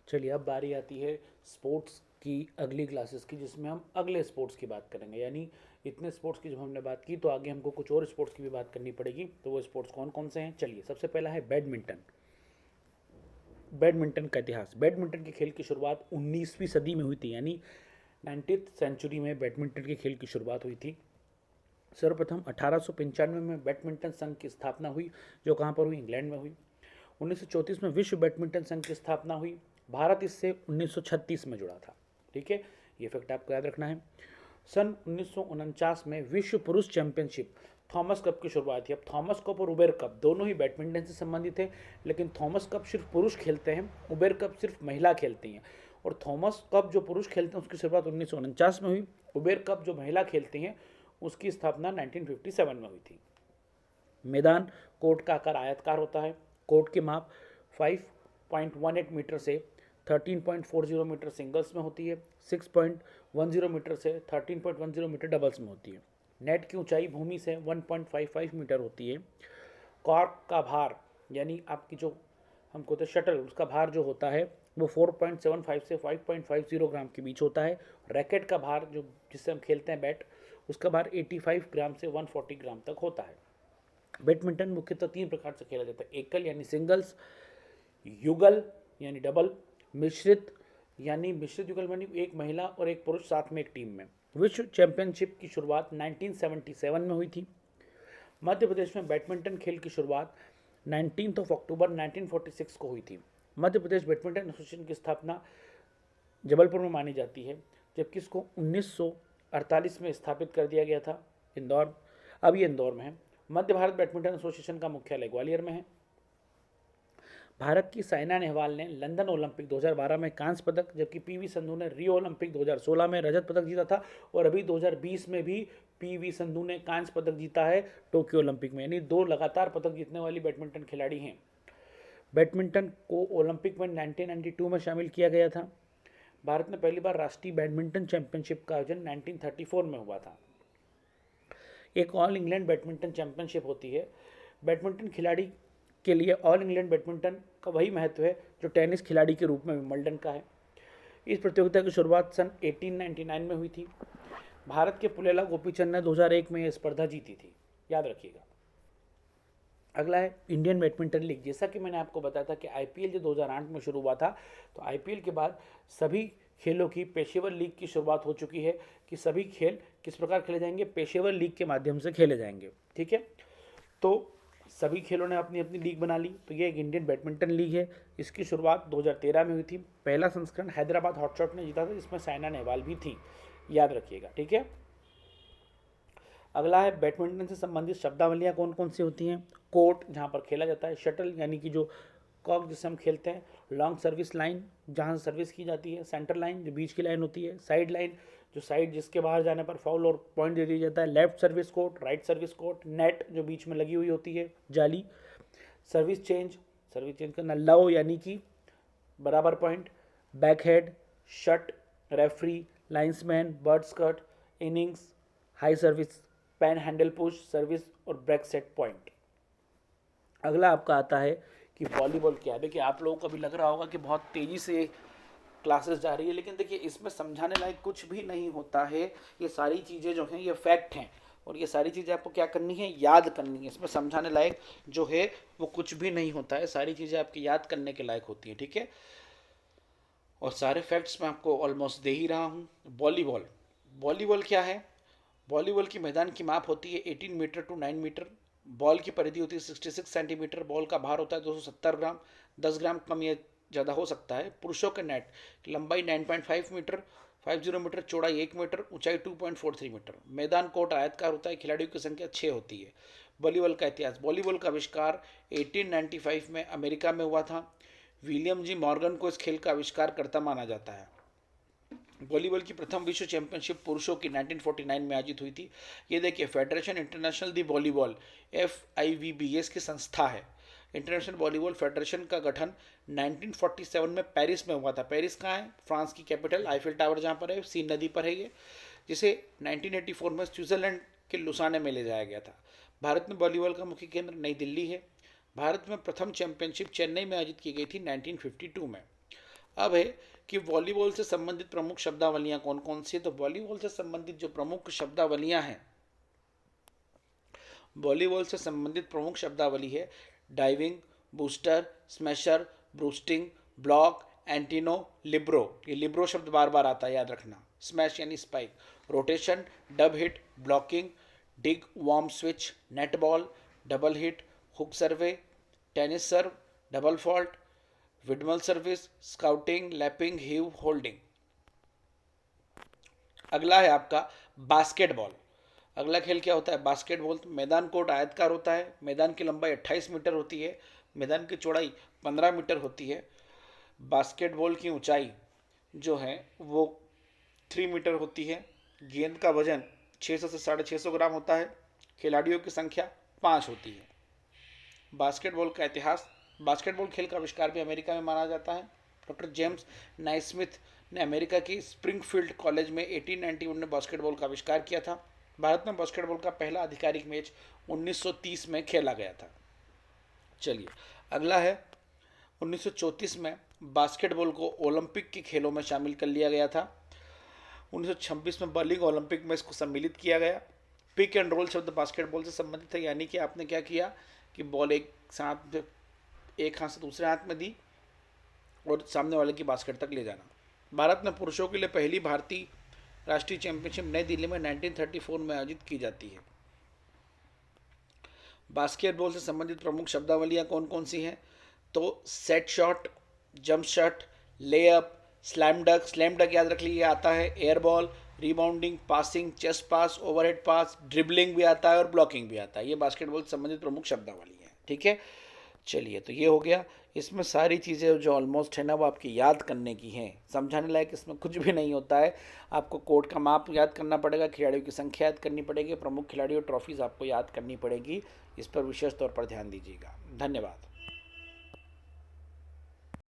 चलिए अब बारी आती है स्पोर्ट्स की अगली क्लासेस की, जिसमें हम अगले स्पोर्ट्स की बात करेंगे। यानी इतने स्पोर्ट्स की जब हमने बात की तो आगे हमको कुछ और स्पोर्ट्स की भी बात करनी पड़ेगी। तो वो स्पोर्ट्स कौन कौन से हैं, चलिए सबसे पहला है बैडमिंटन। बैडमिंटन का इतिहास। बैडमिंटन के खेल की शुरुआत 19वीं सदी में हुई थी, यानी 19th सेंचुरी में बैडमिंटन के खेल की शुरुआत हुई थी। सर्वप्रथम 1895 में बैडमिंटन संघ की स्थापना हुई, जो कहाँ पर हुई, इंग्लैंड में हुई। 1934 में विश्व बैडमिंटन संघ की स्थापना हुई। भारत इससे 1936 में जुड़ा था। ठीक है, ये फैक्ट आपको याद रखना है। सन 1949 में विश्व पुरुष चैंपियनशिप थॉमस कप की शुरुआत हुई। अब थॉमस कप और उबेर कप दोनों ही बैडमिंटन से संबंधित है, लेकिन थॉमस कप सिर्फ पुरुष खेलते हैं, उबेर कप सिर्फ महिला खेलती हैं। और थॉमस कप जो पुरुष खेलते हैं उसकी शुरुआत 1949 में हुई। उबेर कप जो महिला खेलती हैं उसकी स्थापना 1957 में हुई थी। मैदान कोर्ट का आकार आयतकार होता है। कोर्ट की माप 5.18 मीटर से 13.40 मीटर सिंगल्स में होती है, 6.10 मीटर से 13.10 मीटर डबल्स में होती है। नेट की ऊंचाई भूमि से 1.55 मीटर होती है। कॉर्क का भार, यानी आपकी जो हमको होता है शटल, उसका भार जो होता है वो 4.75 से 5.50 ग्राम के बीच होता है। रैकेट का भार, जो जिससे हम खेलते हैं बैट, उसका भार 85 ग्राम से 140 ग्राम तक होता है। बैडमिंटन मुख्यतः 3 प्रकार से खेला जाता है: एकल यानी सिंगल्स, युगल यानी डबल, मिश्रित युगल यानी एक महिला और एक पुरुष साथ में एक टीम में। विश्व चैंपियनशिप की शुरुआत 1977 में हुई थी। मध्य प्रदेश में बैडमिंटन खेल की शुरुआत 19 अक्टूबर 1946 को हुई थी। मध्य प्रदेश बैडमिंटन एसोसिएशन की स्थापना जबलपुर में मानी जाती है, जबकि इसको 1948 में स्थापित कर दिया गया था इंदौर। अब ये इंदौर में है। मध्य भारत बैडमिंटन एसोसिएशन का मुख्यालय ग्वालियर में है। भारत की साइना नेहवाल ने लंदन ओलंपिक 2012 में कांस्य पदक, जबकि पीवी संधू ने रियो ओलंपिक 2016 में रजत पदक जीता था। और अभी 2020 में भी पीवी संधू ने कांस्य पदक जीता है टोक्यो ओलंपिक में, यानी 2 लगातार पदक जीतने वाली बैडमिंटन खिलाड़ी हैं। बैडमिंटन को ओलंपिक में 1992 में शामिल किया गया था। भारत में पहली बार राष्ट्रीय बैडमिंटन चैंपियनशिप का आयोजन 1934 में हुआ था। एक ऑल इंग्लैंड बैडमिंटन चैंपियनशिप होती है। बैडमिंटन खिलाड़ी के लिए ऑल इंग्लैंड बैडमिंटन का वही महत्व है जो टेनिस खिलाड़ी के रूप में विंबलडन का है। इस प्रतियोगिता की शुरुआत सन 1899 में हुई थी। भारत के पुलेला गोपीचंद ने 2001 में यह स्पर्धा जीती थी, याद रखिएगा। अगला है इंडियन बैडमिंटन लीग। जैसा कि मैंने आपको बताया था कि आईपीएल जो 2008 में शुरू हुआ था, तो आईपीएल के बाद सभी खेलों की पेशेवर लीग की शुरुआत हो चुकी है कि सभी खेल किस प्रकार खेले जाएंगे, पेशेवर लीग के माध्यम से खेले जाएंगे। ठीक है, तो सभी खेलों ने अपनी अपनी लीग बना ली। तो ये एक इंडियन बैडमिंटन लीग है। इसकी शुरुआत 2013 में हुई थी। पहला संस्करण हैदराबाद हॉटशॉट ने जीता था, जिसमें साइना नेहवाल भी थी, याद रखिएगा। ठीक है, अगला है बैडमिंटन से संबंधित शब्दावलियाँ कौन कौन सी होती हैं। कोर्ट, जहाँ पर खेला जाता है। शटल, यानी कि जो कॉक जिससे हम खेलते हैं। लॉन्ग सर्विस लाइन, जहाँ से सर्विस की जाती है। सेंटर लाइन, जो बीच की लाइन होती है। साइड लाइन, जो साइड जिसके बाहर जाने पर फाउल और पॉइंट दे दिया जाता है। Left service court, right service court. Net, जो बीच में लगी हुई होती है, जाली। सर्विस चेंज, सर्विस चेंज करना। लव, यानी कि बराबर point. Back head, shut, referee, linesman, bird skirt, innings, high service, pan handle push, service और ब्रेक सेट पॉइंट। अगला आपका आता है कि वॉलीबॉल क्या है। देखिए, आप लोगों को अभी लग रहा होगा कि बहुत तेज़ी से क्लासेस जा रही है, लेकिन देखिए इसमें समझाने लायक कुछ भी नहीं होता है। ये सारी चीज़ें जो हैं ये फैक्ट हैं, और ये सारी चीज़ें आपको क्या करनी है, याद करनी है। इसमें समझाने लायक जो है वो कुछ भी नहीं होता है, सारी चीज़ें आपकी याद करने के लायक होती हैं। ठीक है, और सारे फैक्ट्स मैं आपको ऑलमोस्ट दे ही रहा हूँ। वॉलीबॉल, वॉलीबॉल क्या है। वॉलीबॉल की मैदान की माप होती है 18 मीटर टू 9 मीटर। बॉल की परिधि होती है 66 सेंटीमीटर। बॉल का भार होता है 270 ग्राम। 10 ग्राम कम या ज़्यादा हो सकता है। पुरुषों के नेट की लंबाई 9.5 मीटर, 50 मीटर, चौड़ाई 1 मीटर, ऊंचाई 2.43 मीटर। मैदान कोर्ट आयतकार होता है। खिलाड़ियों की संख्या 6 होती है। वॉलीबॉल का इतिहास। वॉलीबॉल का आविष्कार 1895 में अमेरिका में हुआ था। विलियम जी मॉर्गन को इस खेल का आविष्कार करता माना जाता है। वॉलीबॉल की प्रथम विश्व चैंपियनशिप पुरुषों की 1949 में आयोजित हुई थी। ये देखिए, फेडरेशन इंटरनेशनल दी वॉलीबॉल, FIVB, ये इसकी संस्था है। इंटरनेशनल वॉलीबॉल फेडरेशन का गठन 1947 में पेरिस में हुआ था। पेरिस कहाँ है, फ्रांस की कैपिटल। आईफिल टावर जहाँ पर है, सीन नदी पर है ये, जिसे 1984 में स्विट्जरलैंड के लुसाने में ले जाया गया था। भारत में वॉलीबॉल का मुख्य केंद्र नई दिल्ली है। भारत में प्रथम चैंपियनशिप चेन्नई में आयोजित की गई थी 1952 में। अब है कि वॉलीबॉल से संबंधित प्रमुख शब्दावलियां कौन कौन सी है। तो वॉलीबॉल से संबंधित जो प्रमुख शब्दावलियां हैं, वॉलीबॉल से संबंधित प्रमुख शब्दावली है diving, booster, smasher, boosting, block, antenna, libero. ये लिब्रो शब्द बार बार आता है, याद रखना। स्मैश यानी spike, rotation, dub hit, blocking, dig, warm switch, net ball, double hit, hook serve, tennis serve, double fault, विडमल service, scouting, lapping, heave, holding. अगला है आपका बास्केटबॉल। अगला खेल क्या होता है? बास्केटबॉल। मैदान कोर्ट आयतकार होता है, मैदान की लंबाई 28 मीटर होती है, मैदान की चौड़ाई 15 मीटर होती है। बास्केटबॉल की ऊंचाई जो है वो 3 मीटर होती है। गेंद का वजन 600 से 650 ग्राम होता है। खिलाड़ियों की संख्या 5 होती है। बास्केटबॉल का इतिहास। बास्केटबॉल खेल का आविष्कार भी अमेरिका में माना जाता है। डॉक्टर जेम्स नाइस्मिथ ने अमेरिका की स्प्रिंगफील्ड कॉलेज में 1891 में बास्केटबॉल का आविष्कार किया था। भारत में बास्केटबॉल का पहला आधिकारिक मैच 1930 में खेला गया था। चलिए अगला है 1934 में बास्केटबॉल को ओलंपिक के खेलों में शामिल कर लिया गया था। 1926 में बर्लिन ओलंपिक में इसको सम्मिलित किया गया। पिक एंड रोल शब्द बास्केटबॉल से संबंधित है, यानी कि आपने क्या किया कि बॉल एक हाथ से दूसरे हाथ में दी और सामने वाले की बास्केट तक ले जाना। भारत में पुरुषों के लिए पहली भारतीय राष्ट्रीय चैंपियनशिप नई दिल्ली में 1934 में आयोजित की जाती है। बास्केटबॉल से संबंधित प्रमुख शब्दावलियां कौन कौन सी हैं? तो set shot, jump shot, layup, slam dunk. Slam dunk याद रख लीजिए आता है। Air ball, rebounding, passing, chest pass, overhead pass, dribbling भी आता है और ब्लॉकिंग भी आता है। ये बास्केटबॉल से संबंधित प्रमुख शब्दावली है। ठीक है, चलिए तो ये हो गया। इसमें सारी चीज़ें जो ऑलमोस्ट है ना वो आपकी याद करने की हैं। समझाने लायक इसमें कुछ भी नहीं होता है। आपको कोर्ट का माप याद करना पड़ेगा, खिलाड़ियों की संख्या याद करनी पड़ेगी, प्रमुख खिलाड़ियों ट्रॉफीज़ आपको याद करनी पड़ेगी। इस पर विशेष तौर पर ध्यान दीजिएगा। धन्यवाद।